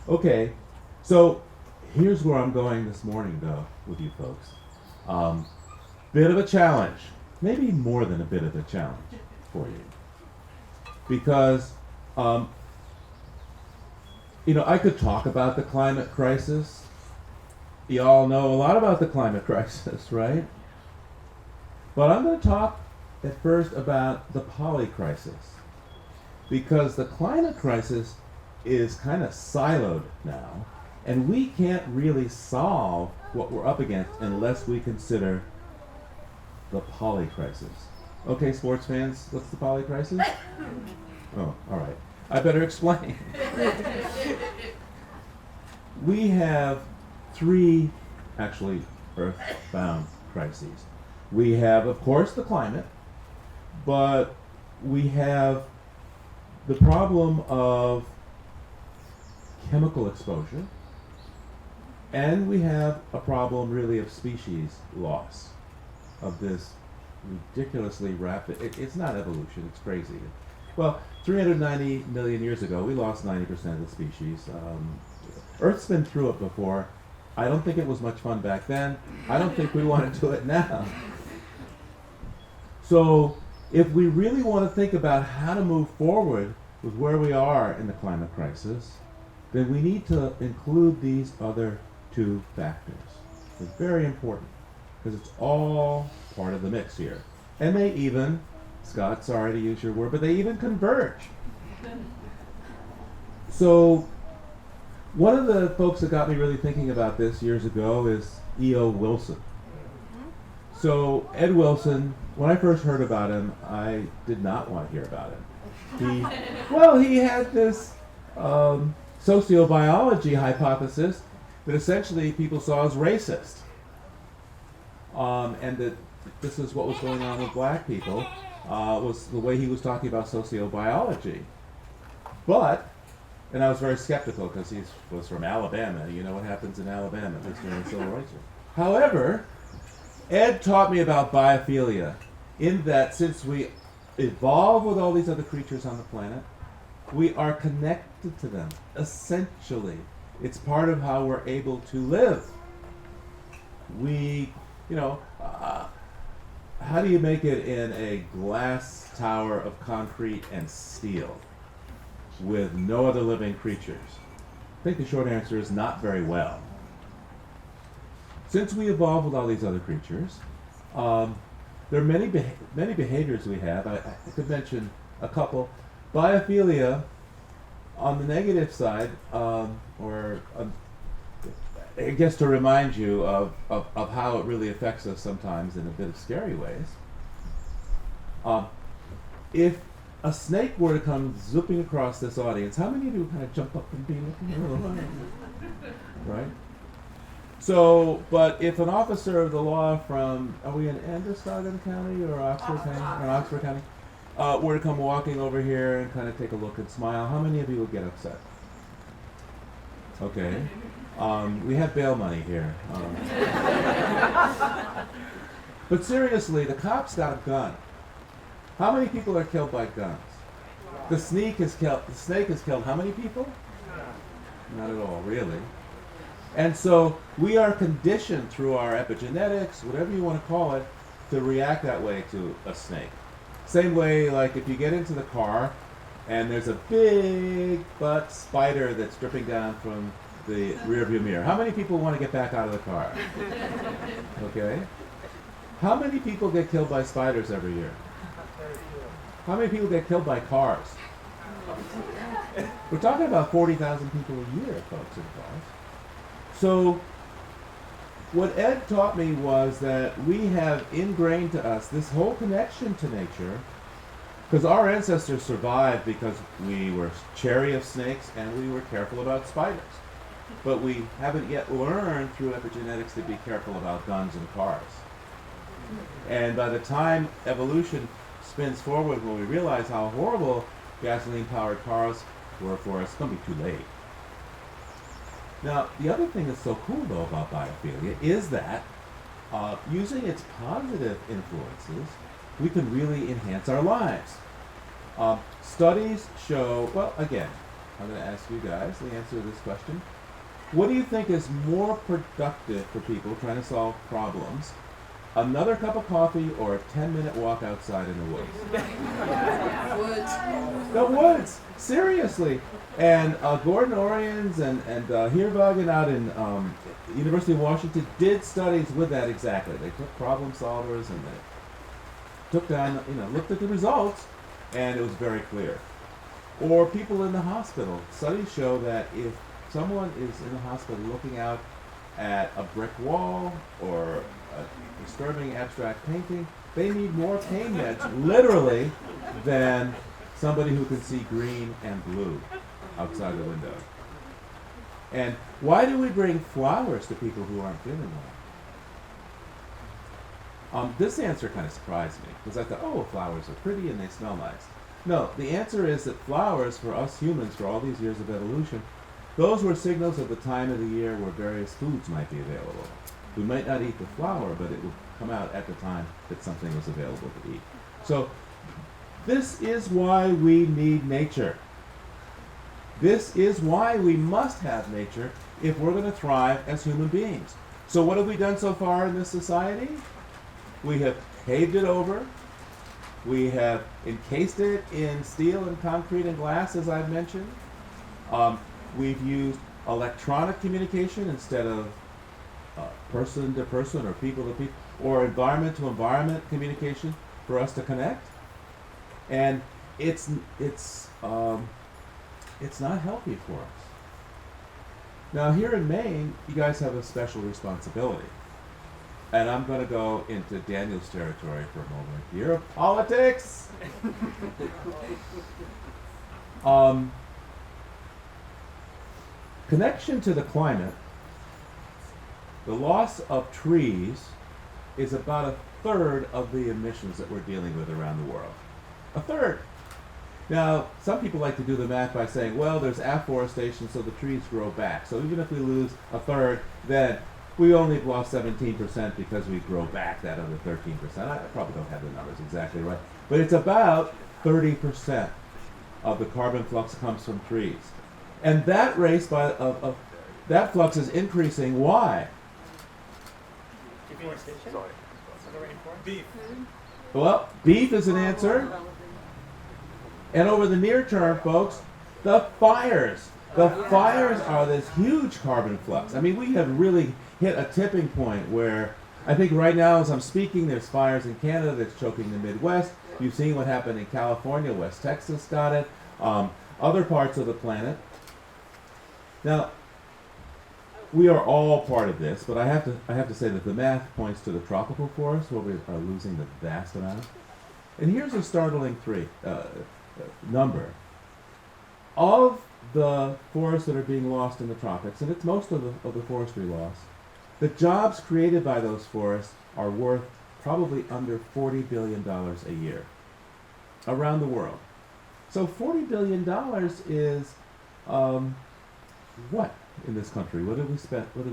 Okay, so here's where I'm going this morning, though, with you folks. Bit of a challenge, maybe more than a bit of a challenge for you, because I could talk about the climate crisis. You all know a lot about the climate crisis, right? But I'm going to talk at first about the poly crisis, because the climate crisis is kind of siloed now, and we can't really solve what we're up against unless we consider the poly crisis. Okay, sports fans, what's the poly crisis? Oh, all right. I better explain. We have three, actually, earth-bound crises. We have, of course, the climate, but we have the problem of chemical exposure, and we have a problem really of species loss of this ridiculously rapid, it's not evolution, it's crazy. Well, 390 million years ago, we lost 90% of the species. Earth's been through it before. I don't think it was much fun back then. I don't think we want to do it now. So, if we really want to think about how to move forward with where we are in the climate crisis, then we need to include these other two factors. It's very important, because it's all part of the mix here. And they even, Scott, sorry to use your word, but they even converge. So, one of the folks that got me really thinking about this years ago is E.O. Wilson. So, Ed Wilson, when I first heard about him, I did not want to hear about him. He had this sociobiology hypothesis that essentially people saw as racist. And that this is what was going on with black people, was the way he was talking about sociobiology. And I was very skeptical because he was from Alabama. You know what happens in Alabama, at least during the Civil Rights War. However, Ed taught me about biophilia, in that since we evolve with all these other creatures on the planet, we are connected to them, essentially. It's part of how we're able to live. How do you make it in a glass tower of concrete and steel with no other living creatures? I think the short answer is not very well. Since we evolved with all these other creatures, there are many behaviors we have. I could mention a couple. Biophilia, on the negative side, I guess to remind you of how it really affects us sometimes in a bit of scary ways. If a snake were to come zipping across this audience, how many of you kind of jump up and be looking? Right? So, but if an officer of the law from, are we in Androscoggin County or Oxford County? Or Oxford County? Were to come walking over here and kind of take a look and smile, how many of you would get upset? Okay. We have bail money here. But seriously, the cops got a gun. How many people are killed by guns? The snake has killed how many people? Not at all, really. And so we are conditioned through our epigenetics, whatever you want to call it, to react that way to a snake. Same way, like if you get into the car and there's a big butt spider that's dripping down from the rear view mirror. How many people want to get back out of the car? Okay. How many people get killed by spiders every year? How many people get killed by cars? We're talking about 40,000 people a year, folks, in cars. So what Ed taught me was that we have ingrained to us this whole connection to nature, because our ancestors survived because we were chary of snakes and we were careful about spiders. But we haven't yet learned through epigenetics to be careful about guns and cars. And by the time evolution spins forward, when we realize how horrible gasoline-powered cars were for us, it's going to be too late. Now, the other thing that's so cool, though, about biophilia is that using its positive influences, we can really enhance our lives. Studies show, well, again, I'm going to ask you guys the answer to this question. What do you think is more productive for people trying to solve problems? Another cup of coffee or a 10-minute walk outside in the woods? Woods. The woods! Seriously! And Gordon Oriens and Heerwagen out in University of Washington did studies with that exactly. They took problem solvers and they took down, looked at the results, and it was very clear. Or people in the hospital. Studies show that if someone is in the hospital looking out at a brick wall or a disturbing abstract painting, they need more pain meds, literally, than somebody who can see green and blue outside the window. And why do we bring flowers to people who aren't feeling well? This answer kind of surprised me, because I thought, oh, flowers are pretty and they smell nice. No, the answer is that flowers, for us humans, for all these years of evolution, those were signals of the time of the year where various foods might be available. We might not eat the flower, but it would come out at the time that something was available to eat. So this is why we need nature. This is why we must have nature if we're going to thrive as human beings. So what have we done so far in this society? We have paved it over. We have encased it in steel and concrete and glass, as I've mentioned. We've used electronic communication instead of person to person or people to people, or environment to environment communication for us to connect. And it's not healthy for us. Now here in Maine, you guys have a special responsibility. And I'm going to go into Daniel's territory for a moment here. Politics! Connection to the climate, the loss of trees is about a third of the emissions that we're dealing with around the world. A third! Now, some people like to do the math by saying, well, there's afforestation, so the trees grow back. So even if we lose a third, then we only lost 17% because we grow back that other 13%. I probably don't have the numbers exactly right. But it's about 30% of the carbon flux comes from trees. And that that flux is increasing. Why? Beef. Well, beef is an answer. And over the near term, folks, the fires. The fires are this huge carbon flux. I mean, we have really hit a tipping point where I think right now as I'm speaking, there's fires in Canada that's choking the Midwest. You've seen what happened in California. West Texas got it. Other parts of the planet. Now, we are all part of this, but I have to say that the math points to the tropical forests where we are losing the vast amount. And here's a startling number. Of the forests that are being lost in the tropics, and it's most of the forestry loss, the jobs created by those forests are worth probably under $40 billion a year around the world. So $40 billion is what in this country? What do we spend? What do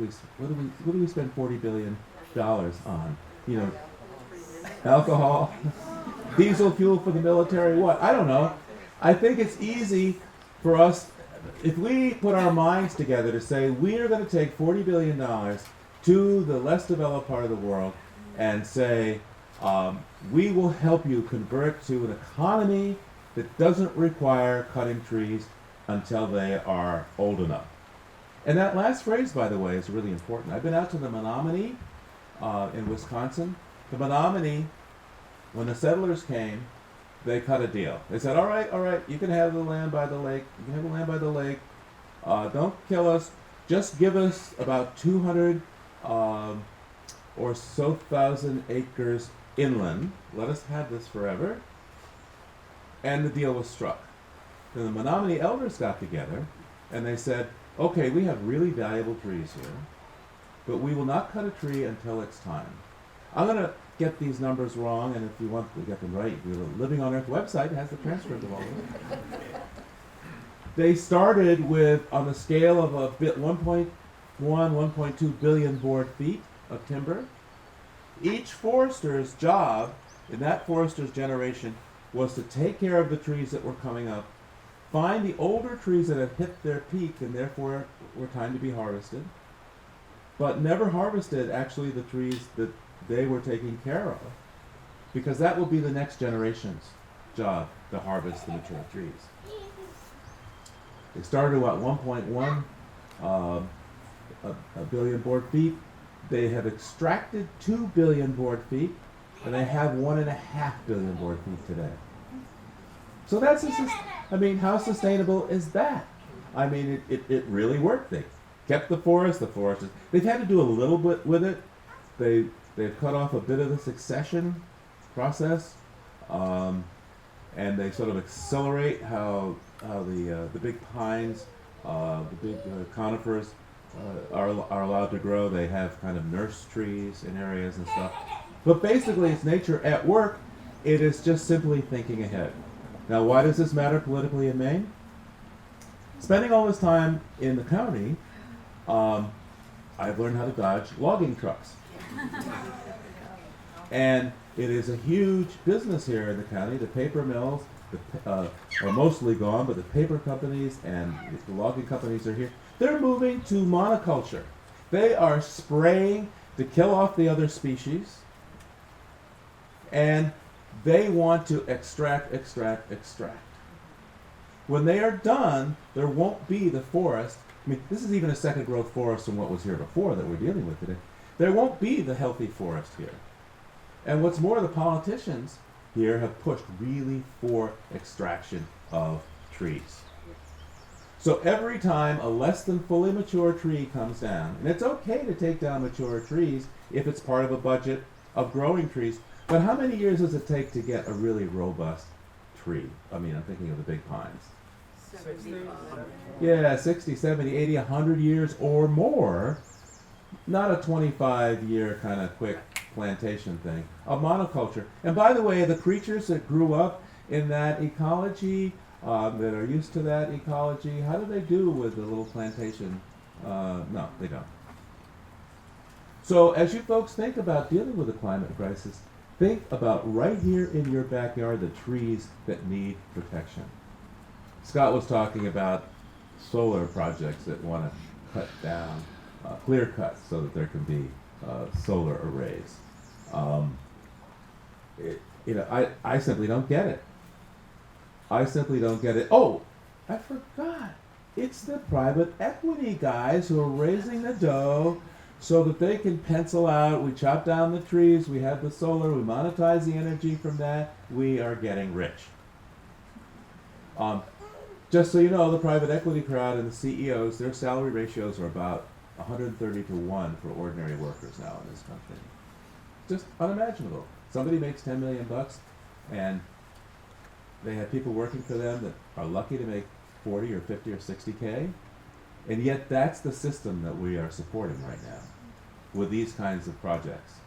we spend $40 billion on? Alcohol, diesel fuel for the military. What? I don't know. I think it's easy for us if we put our minds together to say we are going to take $40 billion to the less developed part of the world and say we will help you convert to an economy that doesn't require cutting trees until they are old enough. And that last phrase, by the way, is really important. I've been out to the Menominee in Wisconsin. The Menominee, when the settlers came, they cut a deal. They said, all right, you can have the land by the lake. You can have the land by the lake. Don't kill us. Just give us about 200 or so thousand acres inland. Let us have this forever. And the deal was struck. Then the Menominee elders got together and they said, okay, we have really valuable trees here, but we will not cut a tree until it's time. I'm going to get these numbers wrong, and if you want to get them right, the Living on Earth website has the transcript of all of them. They started with, on the scale of 1.2 billion board feet of timber. Each forester's job in that forester's generation was to take care of the trees that were coming up, find the older trees that have hit their peak and therefore were time to be harvested, but never harvested actually the trees that they were taking care of, because that will be the next generation's job to harvest the mature trees. They started at 1.1 a billion board feet. They have extracted 2 billion board feet, and they have 1.5 billion board feet today. So that's, how sustainable is that? I mean, it really worked. They kept the forest. They've had to do a little bit with it. They've cut off a bit of the succession process, and they sort of accelerate how the big pines, the big conifers are allowed to grow. They have kind of nurse trees in areas and stuff. But basically, it's nature at work. It is just simply thinking ahead. Now, why does this matter politically in Maine? Spending all this time in the county, I've learned how to dodge logging trucks. And it is a huge business here in the county. The paper mills are mostly gone, but the paper companies and the logging companies are here. They're moving to monoculture. They are spraying to kill off the other species, and they want to extract. When they are done, there won't be the forest. I mean, this is even a second growth forest from what was here before that we're dealing with today. There won't be the healthy forest here. And what's more, the politicians here have pushed really for extraction of trees. So every time a less than fully mature tree comes down, and it's okay to take down mature trees if it's part of a budget of growing trees, but how many years does it take to get a really robust tree? I mean, I'm thinking of the big pines. 65. Yeah, 60, 70, 80, 100 years or more. Not a 25-year kind of quick plantation thing. A monoculture. And by the way, the creatures that grew up in that ecology, that are used to that ecology, how do they do with the little plantation? No, they don't. So as you folks think about dealing with the climate crisis, think about right here in your backyard the trees that need protection. Scott was talking about solar projects that want to cut down, clear cuts so that there can be solar arrays. I simply don't get it. Oh, I forgot. It's the private equity guys who are raising the dough so that they can pencil out, we chop down the trees, we have the solar, we monetize the energy from that, we are getting rich. Just so you know, the private equity crowd and the CEOs, their salary ratios are about 130 to 1 for ordinary workers now in this country. Just unimaginable. Somebody makes 10 million bucks and they have people working for them that are lucky to make 40 or 50 or 60K. And yet that's the system that we are supporting right now with these kinds of projects.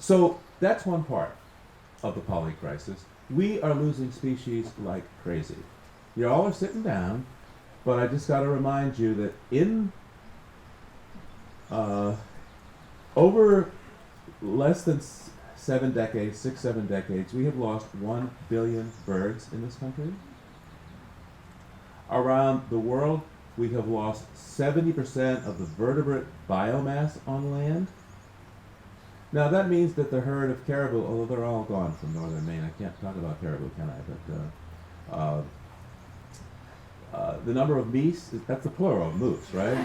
So that's one part of the poly crisis. We are losing species like crazy. You all are sitting down, but I just got to remind you that in over less than 7 decades, 6-7 decades, we have lost 1 billion birds in this country. Around the world, we have lost 70% of the vertebrate biomass on land. Now that means that the herd of caribou, although they're all gone from northern Maine, I can't talk about caribou, can I? But the number of meese, that's the plural, moose, right?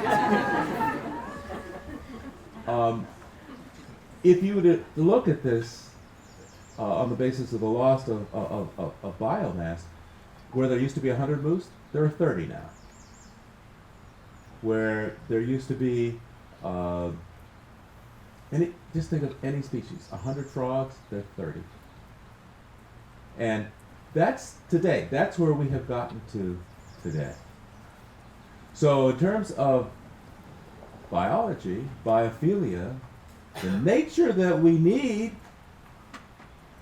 If you were to look at this on the basis of the loss of biomass, where there used to be 100 moose, there are 30 now. Where there used to be, just think of any species, 100 frogs, there are 30. And that's today, that's where we have gotten to today. So in terms of biology, biophilia, the nature that we need,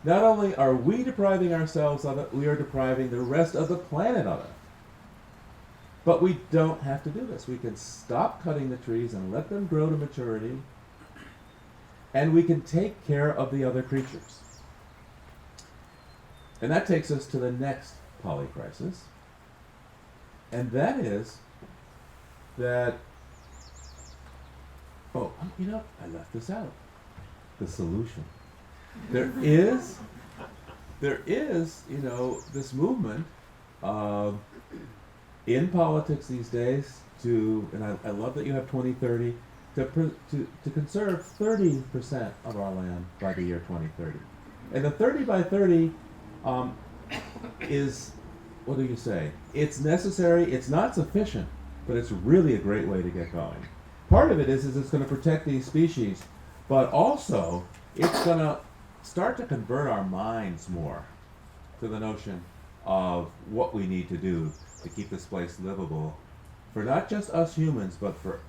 not only are we depriving ourselves of it, we are depriving the rest of the planet of it. But we don't have to do this. We can stop cutting the trees and let them grow to maturity, and we can take care of the other creatures. And that takes us to the next polycrisis. And that is that, oh, you know, I left this out. The solution. There is, you know, this movement in politics these days to, and I love that you have 2030, to conserve 30% of our land by the year 2030. And the 30 by 30 is, what do you say? It's necessary, it's not sufficient, but it's really a great way to get going. Part of it is it's going to protect these species, but also it's going to start to convert our minds more to the notion of what we need to do to keep this place livable for not just us humans, but for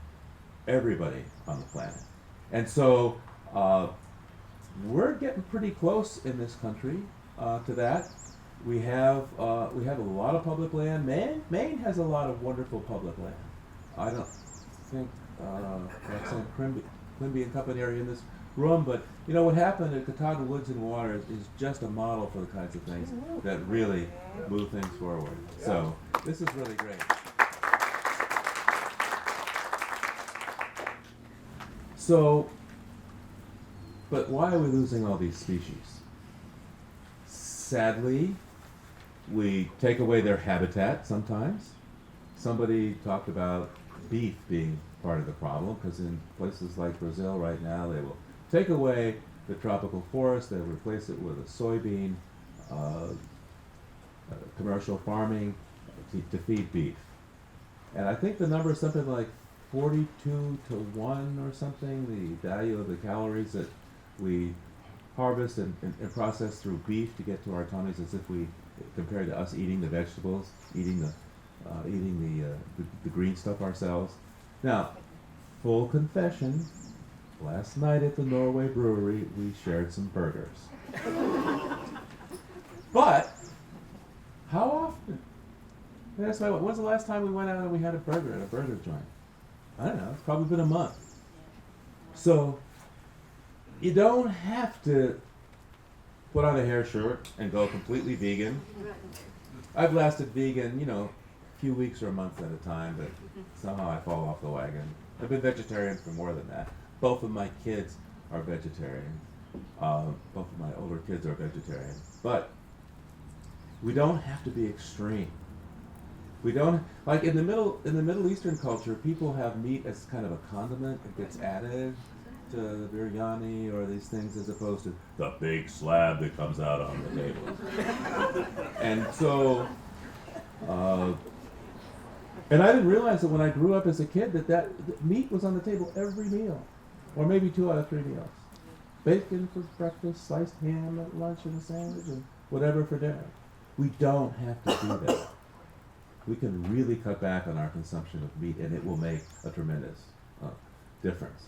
everybody on the planet. And so we're getting pretty close in this country to that. We have a lot of public land. Maine has a lot of wonderful public land. I don't think Roxanne Quimby and company are in this room, but you know what happened at Catawba Woods and Water is just a model for the kinds of things that really move things forward. So this is really great. So, but why are we losing all these species? Sadly, we take away their habitat sometimes. Somebody talked about beef being part of the problem, because in places like Brazil right now, they will take away the tropical forest, they'll replace it with a soybean, commercial farming to feed beef. And I think the number is something like 42 to 1 or something, the value of the calories that we harvest and process through beef to get to our tummies, as if we, compared to us eating the vegetables, eating the green stuff ourselves. Now, full confession, last night at the Norway brewery, we shared some burgers. But, how often? That's why, when's the last time we went out and we had a burger at a burger joint? I don't know, it's probably been a month. So, you don't have to put on a hair shirt and go completely vegan. I've lasted vegan, you know, a few weeks or a month at a time, but somehow I fall off the wagon. I've been vegetarian for more than that. Both of my kids are vegetarian. Both of my older kids are vegetarian. But we don't have to be extreme. We don't, like in the Middle Eastern culture, people have meat as kind of a condiment. It gets added to biryani or these things, as opposed to the big slab that comes out on the table. And so, and I didn't realize that when I grew up as a kid that meat was on the table every meal, or maybe 2 out of 3 meals. Bacon for breakfast, sliced ham at lunch and a sandwich, and whatever for dinner. We don't have to do that. We can really cut back on our consumption of meat, and it will make a tremendous difference.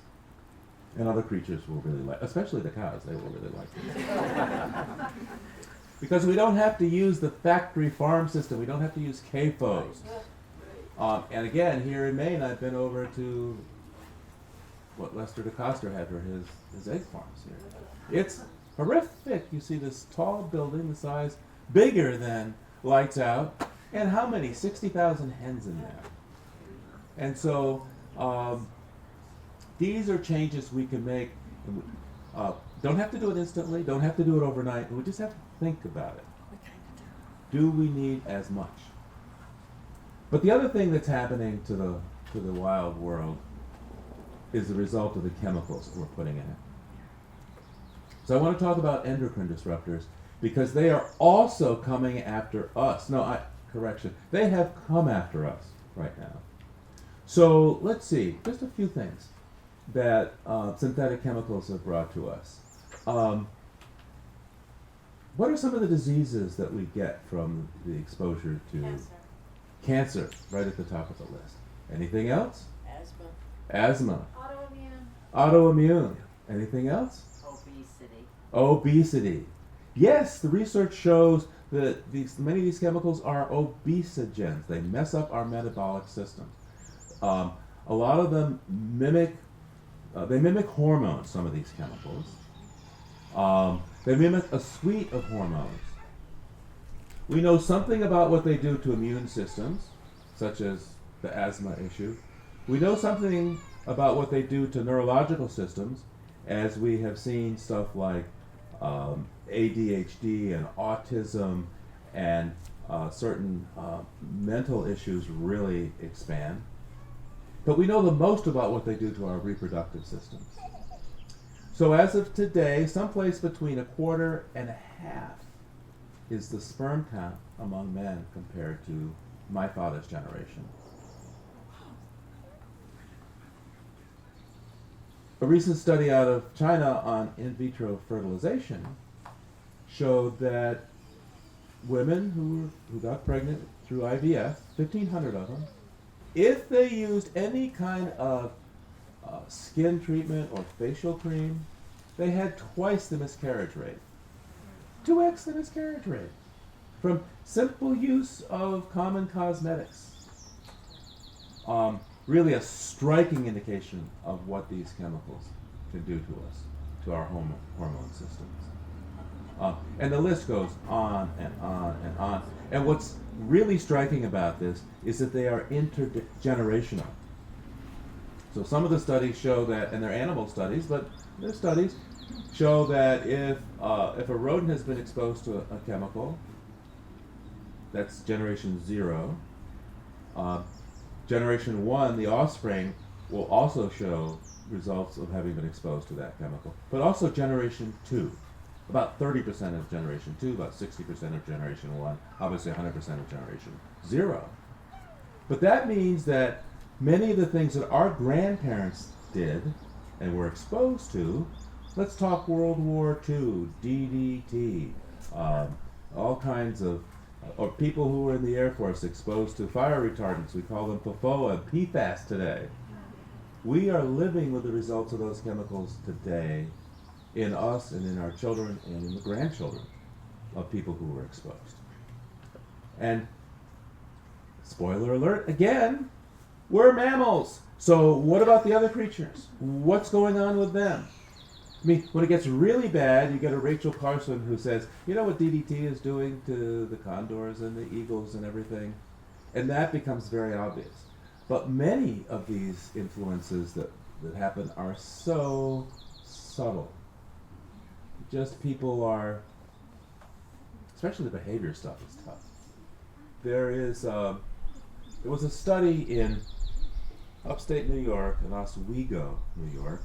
And other creatures will really like, especially the cows, they will really like it. Because we don't have to use the factory farm system. We don't have to use CAFOs. And again, here in Maine, I've been over to what Lester DeCoster had for his egg farms here. It's horrific. You see this tall building, the size bigger than Lights Out, and how many? 60,000 hens in there. And so these are changes we can make. Don't have to do it instantly, don't have to do it overnight, we just have to think about it. Do we need as much? But the other thing that's happening to the wild world is the result of the chemicals that we're putting in it. So I want to talk about endocrine disruptors, because they are also coming after us. Correction, they have come after us right now. So let's see, just a few things that synthetic chemicals have brought to us. What are some of the diseases that we get from the exposure to cancer, right at the top of the list? Anything else? Asthma. Autoimmune. Anything else? Obesity. Yes, the research shows that many of these chemicals are obesogens. They mess up our metabolic systems. A lot of them mimic hormones, some of these chemicals. They mimic a suite of hormones. We know something about what they do to immune systems, such as the asthma issue. We know something about what they do to neurological systems, as we have seen stuff like ADHD and autism and certain mental issues really expand. But we know the most about what they do to our reproductive systems. So as of today, someplace between 1/4 and 1/2 is the sperm count among men compared to my father's generation. A recent study out of China on in vitro fertilization showed that women who got pregnant through IVF, 1,500 of them, if they used any kind of skin treatment or facial cream, they had twice the miscarriage rate. 2x the miscarriage rate from simple use of common cosmetics. Really a striking indication of what these chemicals can do to us, to our hormone systems. And the list goes on and on and on. And what's really striking about this is that they are intergenerational. So some of the studies show that, and they're animal studies, but their studies show that if a rodent has been exposed to a chemical, that's generation 0. Generation 1, the offspring, will also show results of having been exposed to that chemical. But also generation 2. About 30% of generation 2, about 60% of generation 1, obviously 100% of generation 0. But that means that many of the things that our grandparents did and were exposed to, let's talk World War II, DDT, all kinds of, or people who were in the Air Force exposed to fire retardants, we call them PFOA and PFAS today. We are living with the results of those chemicals today in us and in our children and in the grandchildren of people who were exposed. And spoiler alert, again, we're mammals. So what about the other creatures? What's going on with them? I mean, when it gets really bad, you get a Rachel Carson who says, you know what DDT is doing to the condors and the eagles and everything? And that becomes very obvious. But many of these influences that happen are so subtle. Just people are, especially the behavior stuff is tough. There was a study in upstate New York, in Oswego, New York.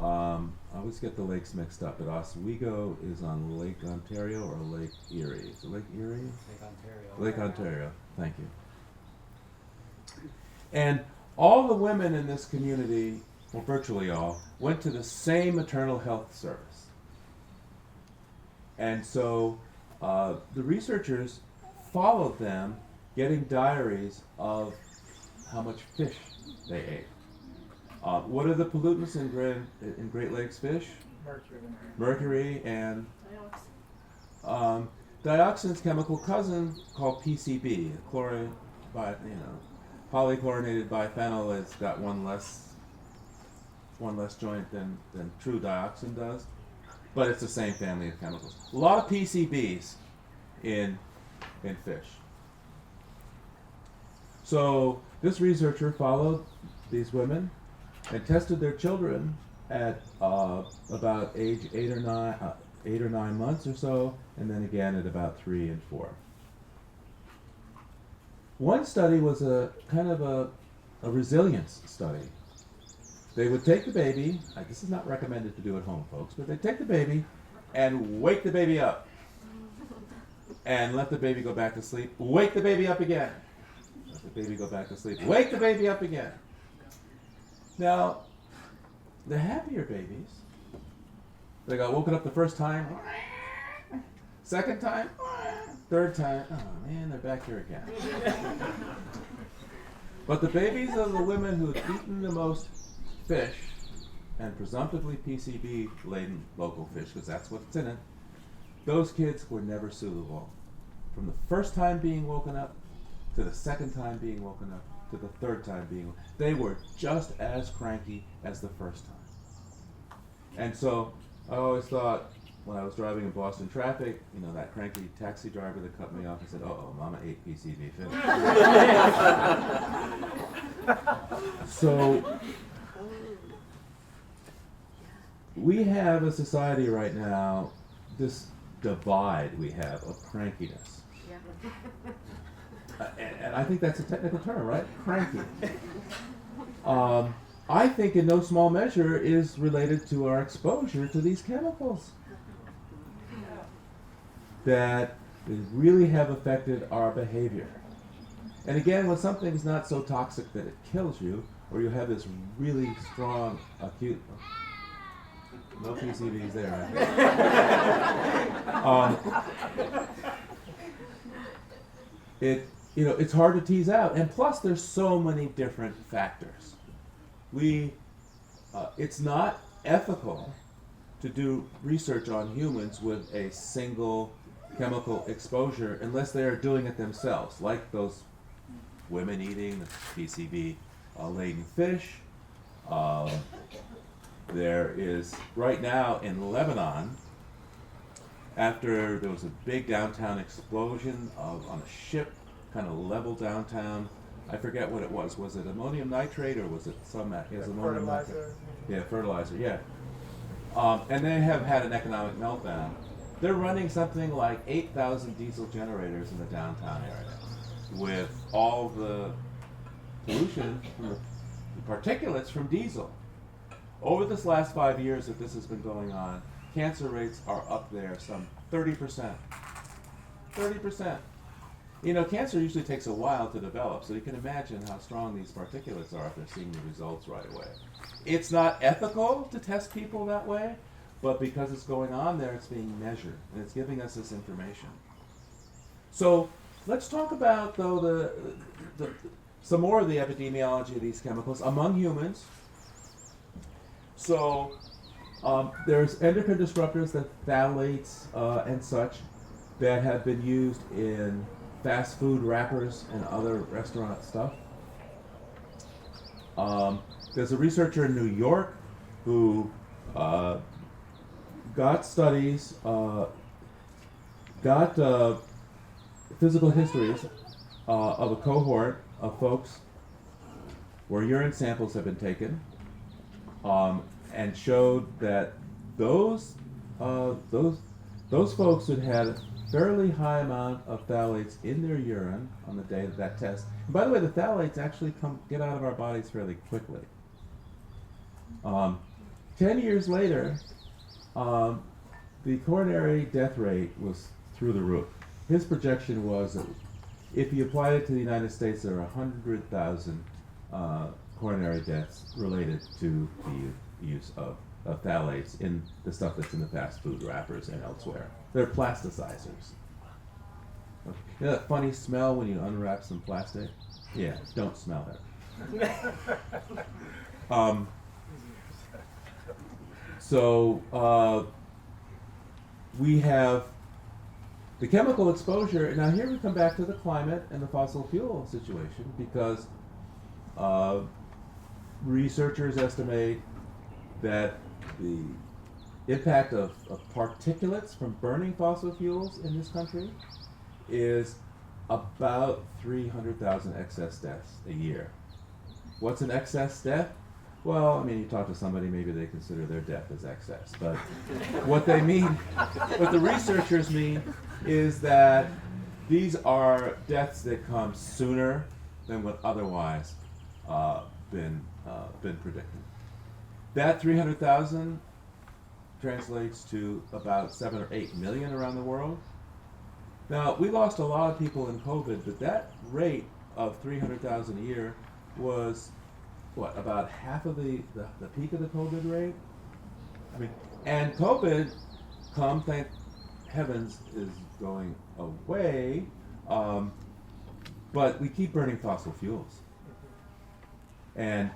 I always get the lakes mixed up, but Oswego is on Lake Ontario or Lake Erie? Is it Lake Erie? Lake Ontario. Lake Ontario, thank you. And all the women in this community, well, virtually all, went to the same maternal health service. And so the researchers followed them, getting diaries of how much fish they ate. What are the pollutants in Great Lakes fish? Mercury and dioxin's chemical cousin called PCB, polychlorinated biphenyl. It's got one less joint than true dioxin does, but it's the same family of chemicals. A lot of PCBs in fish. So this researcher followed these women and tested their children at about age 8 or 9 months or so, and then again at about 3 and 4. One study was a kind of a resilience study. They would take the baby, this is not recommended to do at home, folks, but they'd take the baby and wake the baby up and let the baby go back to sleep, wake the baby up again, let the baby go back to sleep, wake the baby up again. Now, the happier babies, they got woken up the first time, second time, third time, oh man, they're back here again. But the babies of the women who had eaten the most fish, and presumptively PCB-laden local fish, because that's what's in it, those kids were never suitable. From the first time being woken up, to the second time being woken up, to the third time being, they were just as cranky as the first time. And so I always thought, when I was driving in Boston traffic, you know, that cranky taxi driver that cut me off, I said, "Uh-oh, Mama ate PCB finish." So we have a society right now, this divide we have of crankiness. And I think that's a technical term, right? Cranky. I think in no small measure is related to our exposure to these chemicals that really have affected our behavior. And again, when something's not so toxic that it kills you, or you have this really strong acute, no PCBs there, it's hard to tease out. And plus, there's so many different factors. It's not ethical to do research on humans with a single chemical exposure unless they are doing it themselves, like those women eating the PCB laden fish. There is, right now in Lebanon, after there was a big downtown explosion on a ship, kind of level downtown. I forget what it was. Was it ammonium nitrate or was it some ammonium nitrate? Fertilizer. Yeah, fertilizer, yeah. And they have had an economic meltdown. They're running something like 8,000 diesel generators in the downtown area with all the pollution from the particulates from diesel. Over this last 5 years that this has been going on, cancer rates are up there some 30%. 30%. You know, cancer usually takes a while to develop, so you can imagine how strong these particulates are if they're seeing the results right away. It's not ethical to test people that way, but because it's going on there, it's being measured, and it's giving us this information. So let's talk about, though, some more of the epidemiology of these chemicals among humans. So there's endocrine disruptors, the phthalates and such, that have been used in fast food wrappers and other restaurant stuff. There's a researcher in New York who got studies, physical histories of a cohort of folks where urine samples have been taken, and showed that those folks who had a fairly high amount of phthalates in their urine on the day of that test. And by the way, the phthalates actually get out of our bodies fairly quickly. 10 years later, the coronary death rate was through the roof. His projection was that if you applied it to the United States, there are 100,000 coronary deaths related to the use of phthalates in the stuff that's in the fast food wrappers and elsewhere. They're plasticizers. You know that funny smell when you unwrap some plastic? Yeah, don't smell it. We have the chemical exposure. Now here we come back to the climate and the fossil fuel situation, because researchers estimate that the impact of particulates from burning fossil fuels in this country is about 300,000 excess deaths a year. What's an excess death? Well, I mean, you talk to somebody, maybe they consider their death as excess. But what they mean, what the researchers mean, is that these are deaths that come sooner than would otherwise been predicted. That 300,000 translates to about 7 or 8 million around the world. Now, we lost a lot of people in COVID, but that rate of 300,000 a year was, what, about half of the peak of the COVID rate? I mean, and COVID, thank heavens, is going away, but we keep burning fossil fuels. And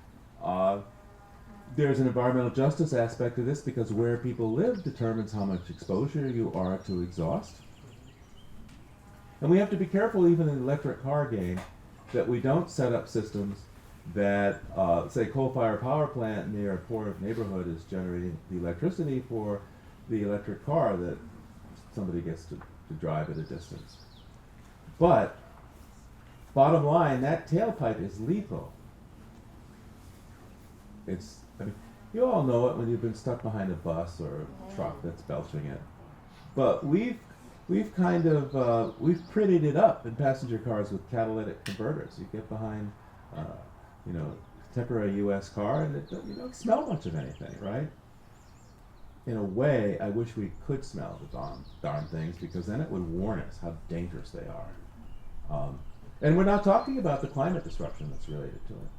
there's an environmental justice aspect to this, because where people live determines how much exposure you are to exhaust. And we have to be careful, even in the electric car game, that we don't set up systems that, say, coal-fired power plant near a poor neighborhood is generating the electricity for the electric car that somebody gets to drive at a distance. But, bottom line, that tailpipe is lethal. I mean, you all know it when you've been stuck behind a bus or a truck that's belching it. But we've kind of, we've prettied it up in passenger cars with catalytic converters. You get behind, temporary U.S. car and you don't smell much of anything, right? In a way, I wish we could smell the darn things, because then it would warn us how dangerous they are. And we're not talking about the climate disruption that's related to it.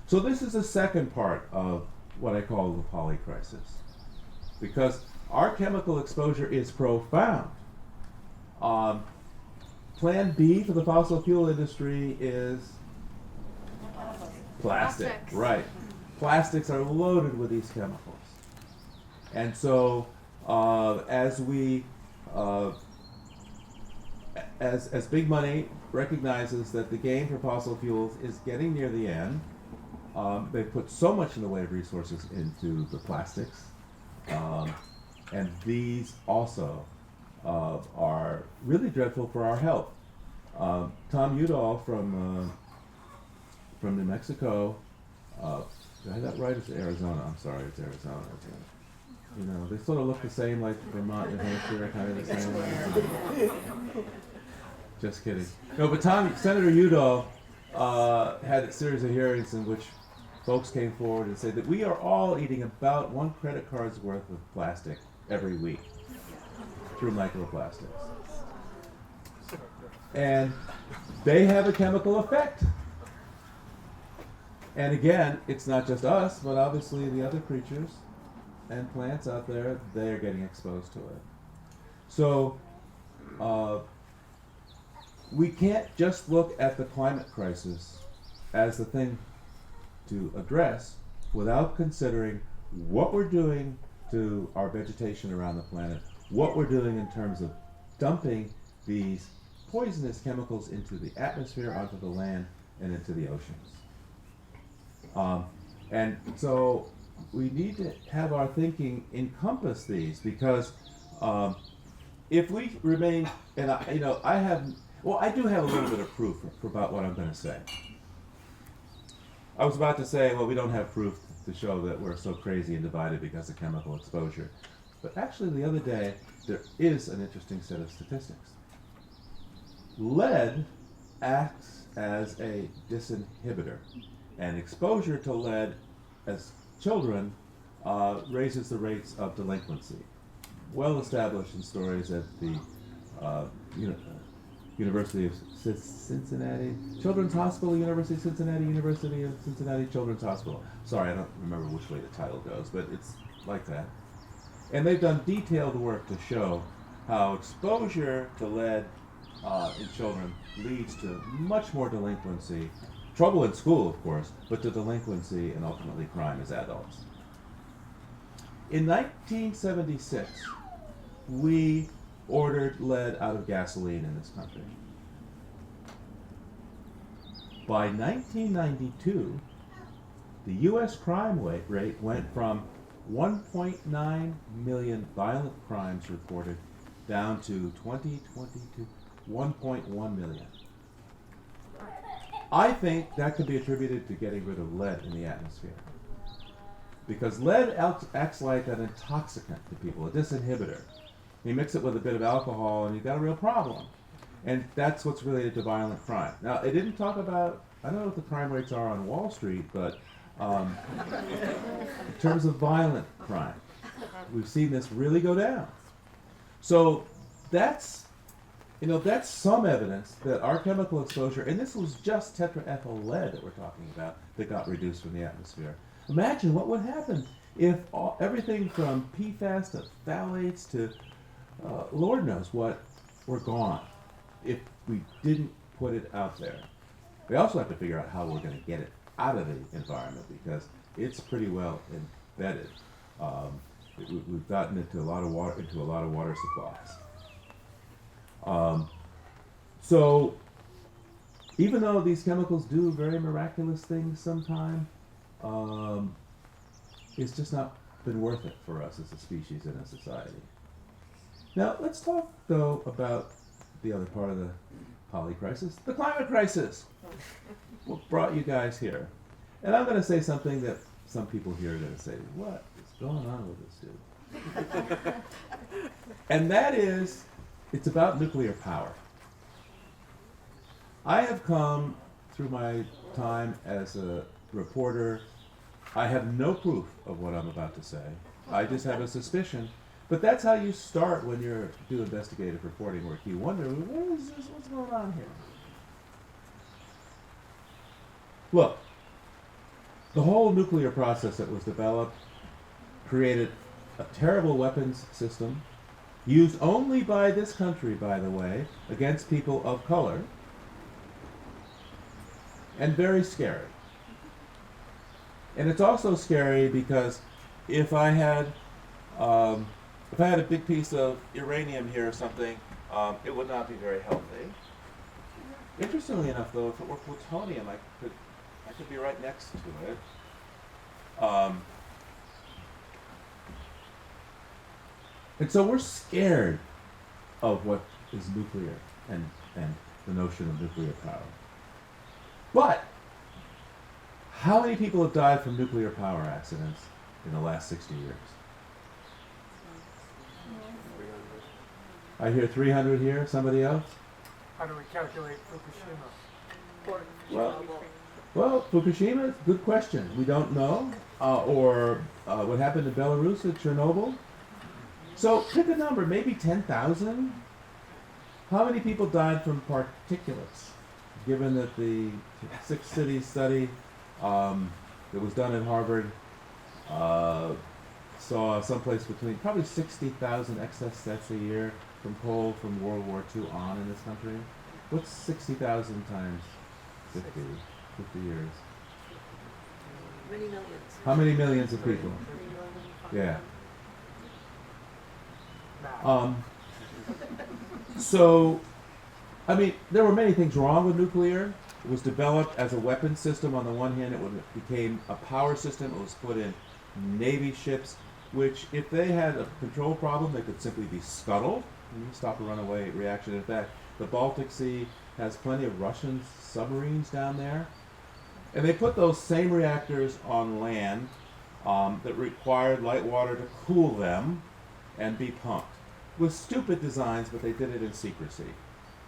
So this is the second part of what I call the poly crisis, because our chemical exposure is profound. Plan B for the fossil fuel industry is plastic. Plastics. Right. Plastics are loaded with these chemicals. And so as big money recognizes that the game for fossil fuels is getting near the end, they've put so much in the way of resources into the plastics, and these also are really dreadful for our health. Tom Udall from New Mexico, did I have that right? It's Arizona. I'm sorry, it's Arizona. They sort of look the same, like Vermont, New Hampshire, kind of the same way. Just kidding. No, but Senator Udall had a series of hearings in which folks came forward and said that we are all eating about one credit card's worth of plastic every week through microplastics. And they have a chemical effect. And again, it's not just us, but obviously the other creatures and plants out there, they're getting exposed to it. So we can't just look at the climate crisis as the thing to address without considering what we're doing to our vegetation around the planet, what we're doing in terms of dumping these poisonous chemicals into the atmosphere, onto the land, and into the oceans. And so we need to have our thinking encompass these, because if we remain, and I do have a little bit of proof for about what I'm going to say. I was about to say, well, we don't have proof to show that we're so crazy and divided because of chemical exposure. But actually, the other day, there is an interesting set of statistics. Lead acts as a disinhibitor, and exposure to lead as children raises the rates of delinquency. Well established in stories at the University of Cincinnati, Children's Hospital, University of Cincinnati Children's Hospital. Sorry, I don't remember which way the title goes, but it's like that. And they've done detailed work to show how exposure to lead in children leads to much more delinquency, trouble in school, of course, but to delinquency and ultimately crime as adults. In 1976, we ordered lead out of gasoline in this country. By 1992, the U.S. crime rate went from 1.9 million violent crimes reported down to 2022, 1.1 million. I think that could be attributed to getting rid of lead in the atmosphere. Because lead acts like an intoxicant to people, a disinhibitor. You mix it with a bit of alcohol and you've got a real problem. And that's what's related to violent crime. Now, it didn't talk about, I don't know what the crime rates are on Wall Street, but in terms of violent crime, we've seen this really go down. So that's some evidence that our chemical exposure, and this was just tetraethyl lead that we're talking about, that got reduced from the atmosphere. Imagine what would happen if everything from PFAS to phthalates to Lord knows what were gone if we didn't put it out there. We also have to figure out how we're going to get it out of the environment, because it's pretty well embedded. We've gotten into a lot of water supplies. So even though these chemicals do very miraculous things sometimes, it's just not been worth it for us as a species and a society. Now, let's talk, though, about the other part of the poly crisis, the climate crisis. What brought you guys here? And I'm going to say something that some people here are going to say, what is going on with this dude? And that is, it's about nuclear power. I have come through my time as a reporter. I have no proof of what I'm about to say. I just have a suspicion. But that's how you start when you do investigative reporting work. You wonder, what is this? What's going on here? Look, the whole nuclear process that was developed created a terrible weapons system, used only by this country, by the way, against people of color, and very scary. And it's also scary because if I had a big piece of uranium here or something, it would not be very healthy. Interestingly enough, though, if it were plutonium, I could be right next to it. And so we're scared of what is nuclear and the notion of nuclear power. But how many people have died from nuclear power accidents in the last 60 years? I hear 300 here. Somebody else? How do we calculate Fukushima? Well, Fukushima, good question. We don't know. Or what happened in Belarus at Chernobyl. So pick a number, maybe 10,000. How many people died from particulates? Given that the 6-city study that was done at Harvard saw someplace between probably 60,000 excess deaths a year from coal from World War II on in this country. What's 60,000 times 50 years? Many millions. How many millions of people? Yeah. So, I mean, there were many things wrong with nuclear. It was developed as a weapons system. On the one hand, it became a power system. It was put in Navy ships, which, if they had a control problem, they could simply be scuttled and stop a runaway reaction. In fact, the Baltic Sea has plenty of Russian submarines down there. And they put those same reactors on land that required light water to cool them and be pumped. With stupid designs, but they did it in secrecy.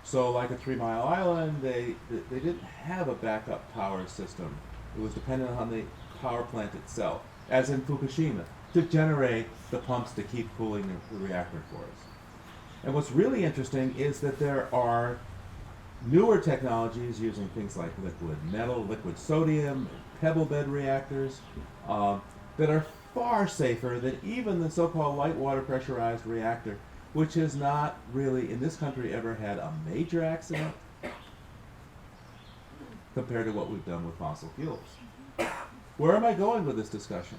So like a 3 Mile Island, they didn't have a backup power system. It was dependent on the power plant itself, as in Fukushima, to generate the pumps to keep cooling the reactor cores. And what's really interesting is that there are newer technologies using things like liquid metal, liquid sodium, pebble bed reactors that are far safer than even the so-called light water pressurized reactor, which has not really, in this country, ever had a major accident compared to what we've done with fossil fuels. Where am I going with this discussion?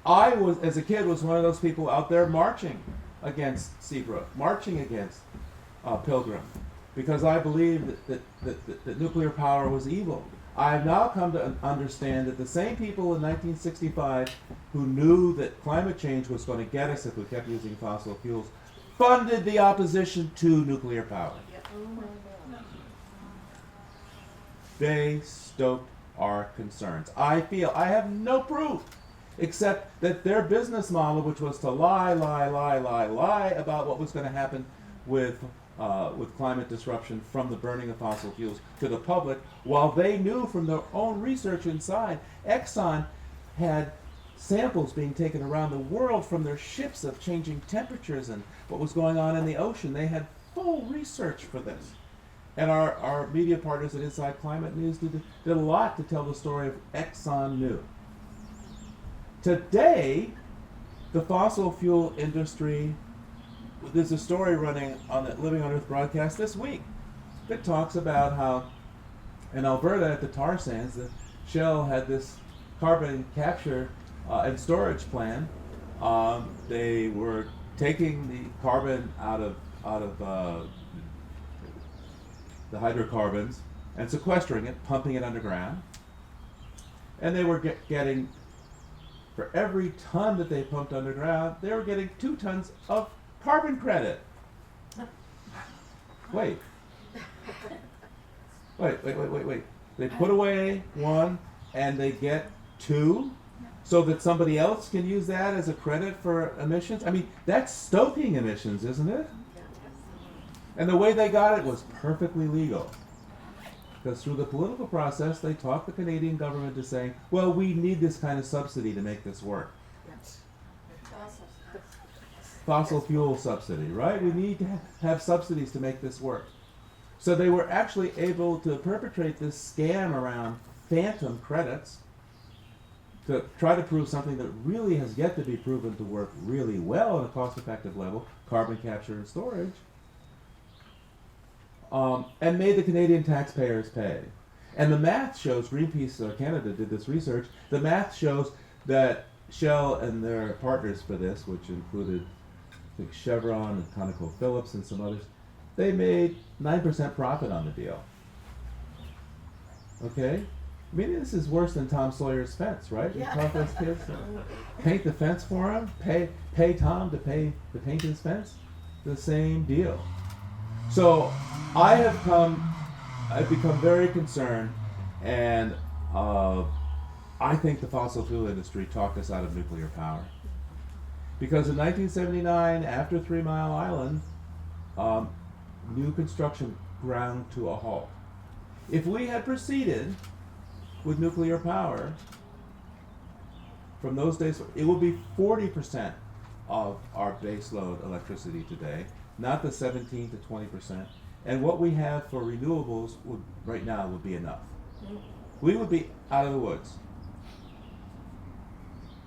I was, as a kid, was one of those people out there marching against CEBE, marching against Pilgrim, because I believed that nuclear power was evil. I have now come to understand that the same people in 1965 who knew that climate change was going to get us if we kept using fossil fuels funded the opposition to nuclear power. They stoked our concerns. I feel I have no proof except that their business model, which was to lie about what was going to happen with climate disruption from the burning of fossil fuels to the public, while they knew from their own research inside, Exxon had samples being taken around the world from their ships of changing temperatures and what was going on in the ocean. They had full research for this. And our media partners at Inside Climate News did a lot to tell the story of Exxon knew. Today, the fossil fuel industry, there's a story running on the Living on Earth broadcast this week that talks about how in Alberta at the tar sands, the Shell had this carbon capture and storage plan. They were taking the carbon out of the hydrocarbons and sequestering it, pumping it underground, and they were getting for every ton that they pumped underground, they were getting 2 tons of carbon credit. Wait. Wait. They put away 1 and they get 2 so that somebody else can use that as a credit for emissions? I mean, that's stoking emissions, isn't it? And the way they got it was perfectly legal. Because through the political process, they talked the Canadian government to saying, well, we need this kind of subsidy to make this work. Fossil fuel subsidy, right? We need to have subsidies to make this work. So they were actually able to perpetrate this scam around phantom credits to try to prove something that really has yet to be proven to work really well on a cost-effective level, carbon capture and storage, and made the Canadian taxpayers pay. And the math shows, Greenpeace Canada did this research, the math shows that Shell and their partners for this, which included I think Chevron and ConocoPhillips and some others, they made 9% profit on the deal. Okay? I mean, this is worse than Tom Sawyer's fence, right? You taught those kids to paint the fence for him, pay Tom to paint his fence. The same deal. So I've become very concerned, and I think the fossil fuel industry talked us out of nuclear power. Because in 1979, after 3 Mile Island, new construction ground to a halt. If we had proceeded with nuclear power from those days, it would be 40% of our baseload electricity today, not the 17 to 20%. And what we have for renewables right now would be enough. We would be out of the woods.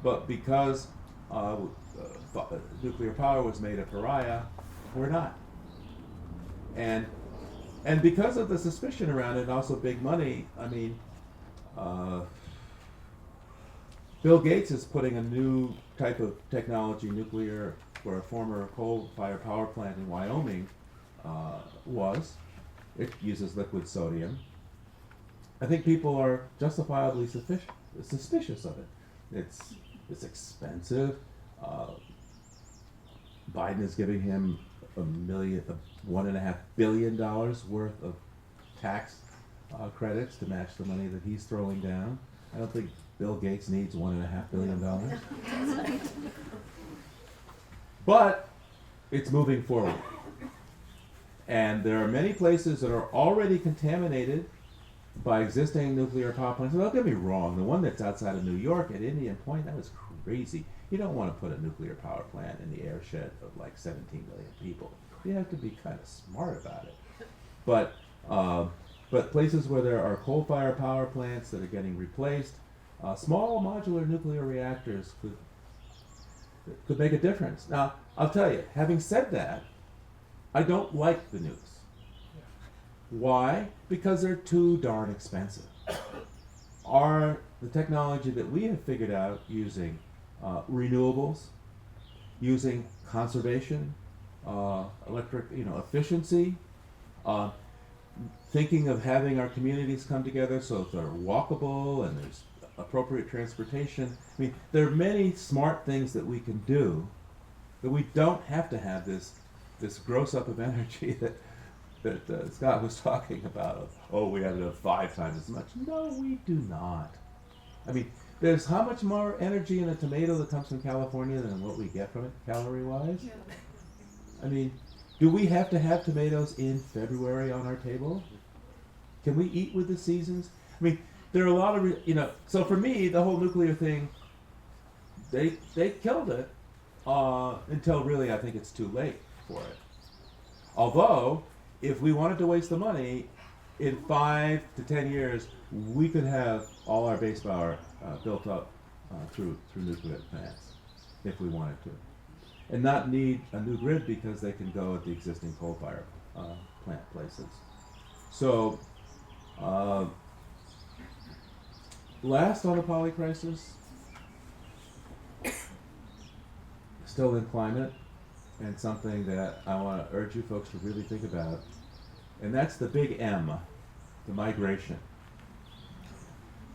But because nuclear power was made a pariah, we're not. And because of the suspicion around it, and also big money, I mean, Bill Gates is putting a new type of technology, nuclear, where a former coal-fired power plant in Wyoming was. It uses liquid sodium. I think people are justifiably suspicious of it. It's expensive. Biden is giving him $1.5 billion worth of tax credits to match the money that he's throwing down. I don't think Bill Gates needs $1.5 billion. But it's moving forward. And there are many places that are already contaminated by existing nuclear power plants. Don't get me wrong, the one that's outside of New York at Indian Point, that was crazy. You don't want to put a nuclear power plant in the airshed of like 17 million people. You have to be kind of smart about it. But places where there are coal-fired power plants that are getting replaced, small modular nuclear reactors could make a difference. Now, I'll tell you, having said that, I don't like the nukes. Why? Because they're too darn expensive. The technology that we have figured out using renewables, using conservation, electric, efficiency, thinking of having our communities come together so that they're walkable and there's appropriate transportation. I mean, there are many smart things that we can do that we don't have to have this gross up of energy that Scott was talking about. We have to have 5 times as much. No, we do not. I mean, there's how much more energy in a tomato that comes from California than what we get from it, calorie-wise? Yeah. I mean, do we have to have tomatoes in February on our table? Can we eat with the seasons? I mean, there are a lot of, so for me, the whole nuclear thing, they killed it until really I think it's too late for it. Although, if we wanted to waste the money, in 5 to 10 years, we could have all our base power built up through nuclear plants, if we wanted to. And not need a new grid because they can go at the existing coal-fired plant places. So, last on the poly crisis, still in climate, and something that I want to urge you folks to really think about, and that's the big M, the migration.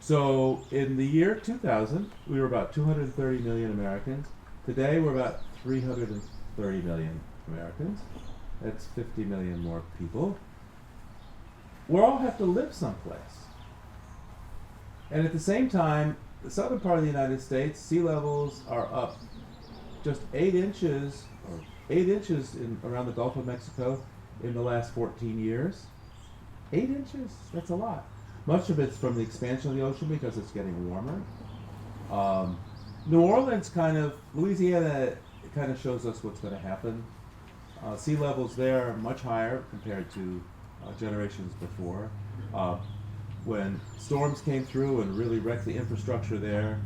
So in the year 2000, we were about 230 million Americans. Today we're about 330 million Americans. That's 50 million more people. We all have to live someplace. And at the same time, the southern part of the United States, sea levels are up just 8 inches, or 8 inches around the Gulf of Mexico in the last 14 years. 8 inches, that's a lot. Much of it's from the expansion of the ocean because it's getting warmer. New Orleans Louisiana kind of shows us what's going to happen. Sea levels there are much higher compared to generations before. When storms came through and really wrecked the infrastructure there,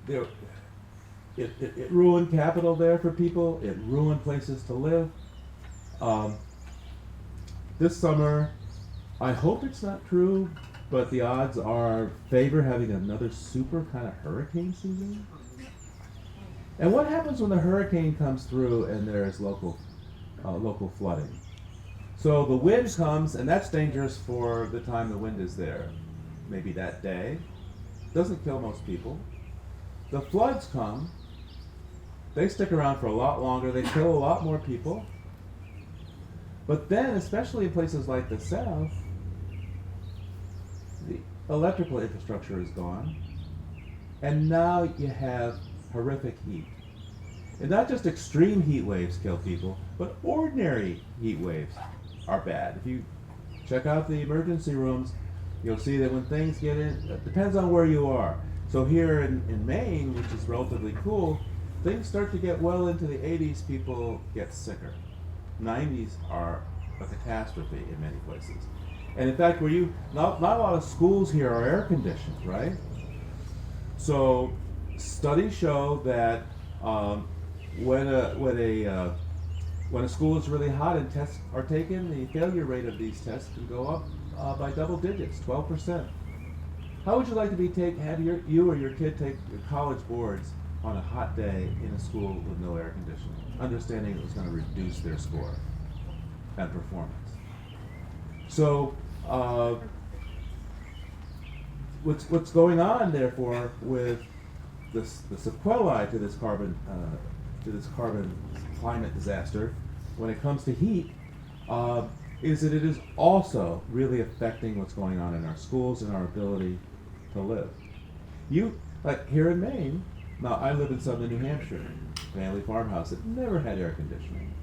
it ruined capital there for people. It ruined places to live. This summer, I hope it's not true, but the odds are favor having another super kind of hurricane season. And what happens when the hurricane comes through and there is local flooding? So the wind comes, and that's dangerous for the time the wind is there. Maybe that day. Doesn't kill most people. The floods come. They stick around for a lot longer. They kill a lot more people. But then, especially in places like the South, the electrical infrastructure is gone. And now you have horrific heat. And not just extreme heat waves kill people, but ordinary heat waves are bad. If you check out the emergency rooms, you'll see that when things get in, it depends on where you are. So here in Maine, which is relatively cool, things start to get well into the 80s, people get sicker. 90s are a catastrophe in many places. And in fact, not a lot of schools here are air conditioned, right? So studies show that when a school is really hot and tests are taken, the failure rate of these tests can go up by double digits, 12%. How would you like to have you or your kid take your college boards on a hot day in a school with no air conditioning, understanding it was going to reduce their score and performance? So what's going on, therefore, with the sequelae to this carbon climate disaster, when it comes to heat, is that it is also really affecting what's going on in our schools and our ability to live. Like here in Maine, now I live in southern New Hampshire, family farmhouse that never had air conditioning.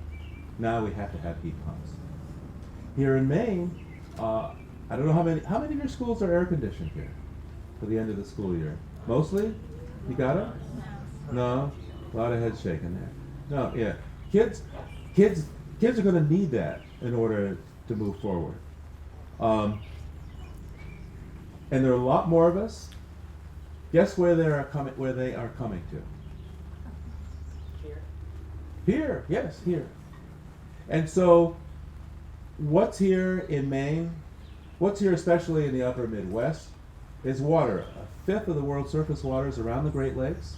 Now we have to have heat pumps. Here in Maine, I don't know how many of your schools are air conditioned here for the end of the school year? Mostly? You got it? No? A lot of heads shaking there. No, yeah. Kids are going to need that in order to move forward. And there are a lot more of us. Guess where they are coming to? Here, yes, here. And so, what's here in Maine, what's here especially in the upper Midwest, is water. 1/5 of the world's surface waters around the Great Lakes.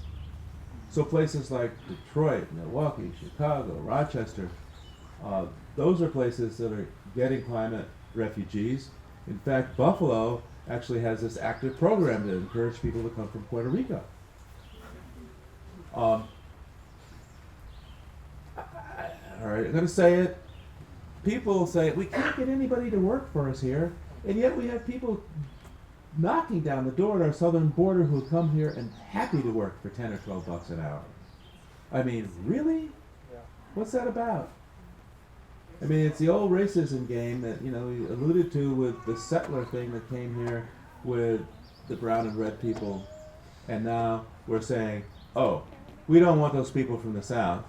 So places like Detroit, Milwaukee, Chicago, Rochester, those are places that are getting climate refugees. In fact, Buffalo actually has this active program to encourage people to come from Puerto Rico. All right, I'm going to say it. People say, we can't get anybody to work for us here, and yet we have people knocking down the door at our southern border who come here and happy to work for 10 or 12 bucks an hour. I mean, really? Yeah. What's that about? I mean, it's the old racism game that, we alluded to with the settler thing that came here with the brown and red people. And now we're saying, oh, we don't want those people from the South.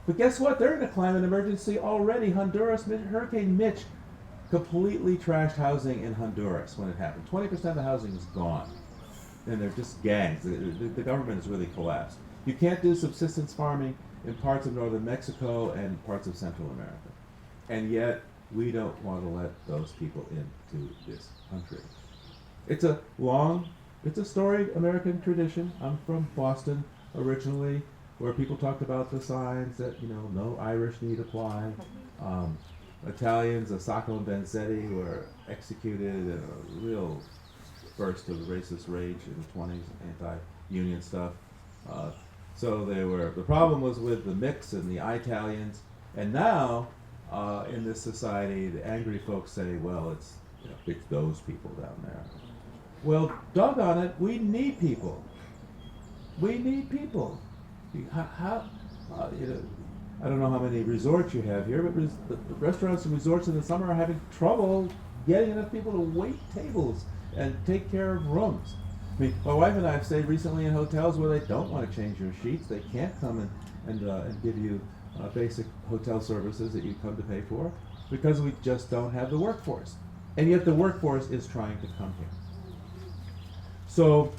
But guess what? They're in a climate emergency already. Hurricane Mitch completely trashed housing in Honduras when it happened. 20% of the housing is gone. And they're just gangs. The government has really collapsed. You can't do subsistence farming in parts of northern Mexico and parts of Central America. And yet, we don't want to let those people into this country. It's a storied American tradition. I'm from Boston originally, where people talked about the signs that, no Irish need apply. Italians, Asako and Vanzetti, who were executed in a real burst of racist rage in the 20s, anti-union stuff. So the problem was with the mix and the Italians, and now in this society, the angry folks say, well, it's those people down there. Well, doggone it, we need people. We need people. I don't know how many resorts you have here, but the restaurants and resorts in the summer are having trouble getting enough people to wait tables and take care of rooms. I mean, my wife and I have stayed recently in hotels where they don't want to change your sheets. They can't come and give you basic hotel services that you come to pay for because we just don't have the workforce. And yet the workforce is trying to come here. So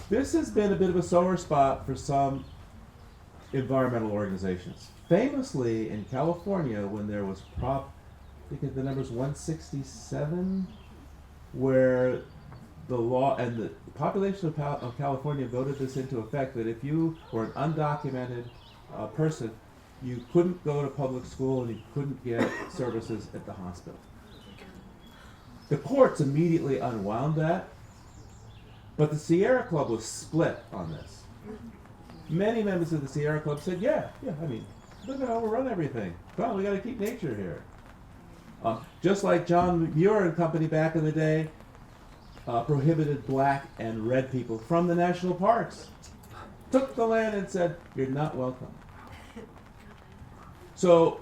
this has been a bit of a sore spot for some environmental organizations. Famously in California, when there was I think the number's 167, where the law and the population of California voted this into effect, that if you were an undocumented person, you couldn't go to public school and you couldn't get services at the hospital. The courts immediately unwound that, but the Sierra Club was split on this. Many members of the Sierra Club said, yeah, I mean, they're going to overrun everything. Come on, we got to keep nature here. Just like John Muir and company back in the day prohibited black and red people from the national parks. Took the land and said, you're not welcome. So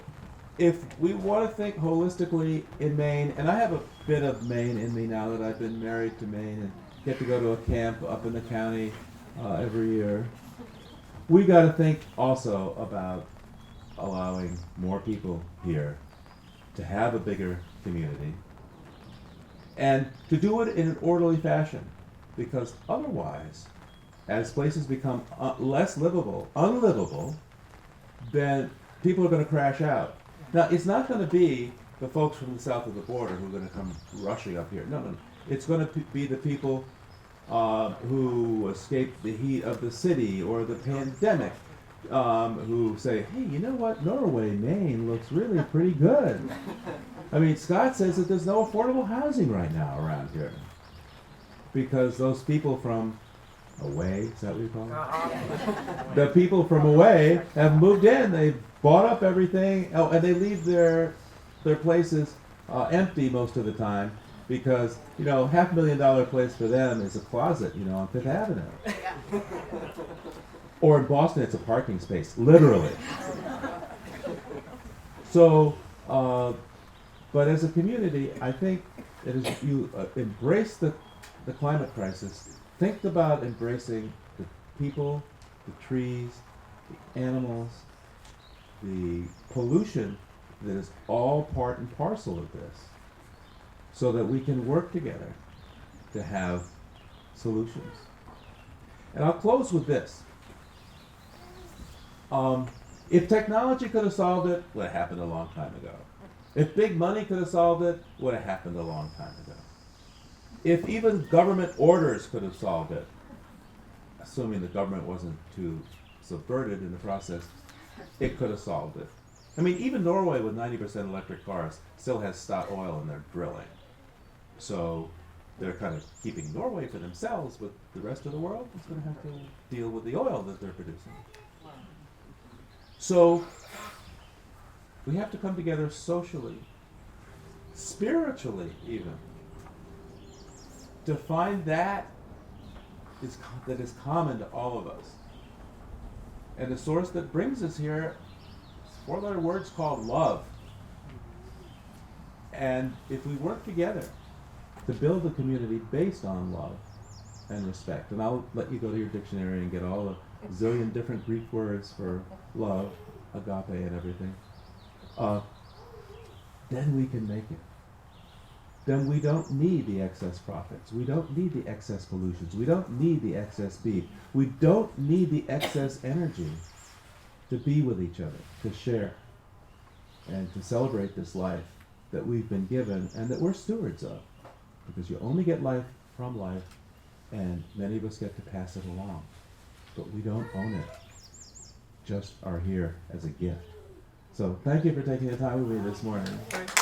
if we want to think holistically in Maine, and I have a bit of Maine in me now that I've been married to Maine and get to go to a camp up in the county every year, we got to think also about allowing more people here to have a bigger community and to do it in an orderly fashion, because otherwise, as places become less unlivable, then people are going to crash out. Now, it's not going to be the folks from the south of the border who are going to come rushing up here. No. It's going to be the people who escaped the heat of the city or the pandemic, who say, hey, you know what, Norway, Maine looks really pretty good. I mean, Scott says that there's no affordable housing right now around here because those people from away, is that what you call it? The people from away have moved in, they've bought up everything, and they leave their places empty most of the time because, $500,000 place for them is a closet, on Fifth Avenue. Or in Boston, it's a parking space, literally. So, but as a community, I think that as you embrace the climate crisis, think about embracing the people, the trees, the animals, the pollution that is all part and parcel of this, so that we can work together to have solutions. And I'll close with this. If technology could have solved it, would have happened a long time ago. If big money could have solved it, would have happened a long time ago. If even government orders could have solved it, assuming the government wasn't too subverted in the process, it could have solved it. I mean, even Norway with 90% electric cars still has stock oil in their drilling. So they're kind of keeping Norway for themselves, but the rest of the world is going to have to deal with the oil that they're producing. So we have to come together socially, spiritually even, to find that is common to all of us. And the source that brings us here, four-letter words called love. And if we work together to build a community based on love and respect, and I'll let you go to your dictionary and get all the zillion different Greek words for love, agape and everything, then we can make it. Then we don't need the excess profits. We don't need the excess pollutions. We don't need the excess beef. We don't need the excess energy to be with each other, to share, and to celebrate this life that we've been given and that we're stewards of. Because you only get life from life, and many of us get to pass it along. But we don't own it. Just are here as a gift. So thank you for taking the time with me this morning. Thank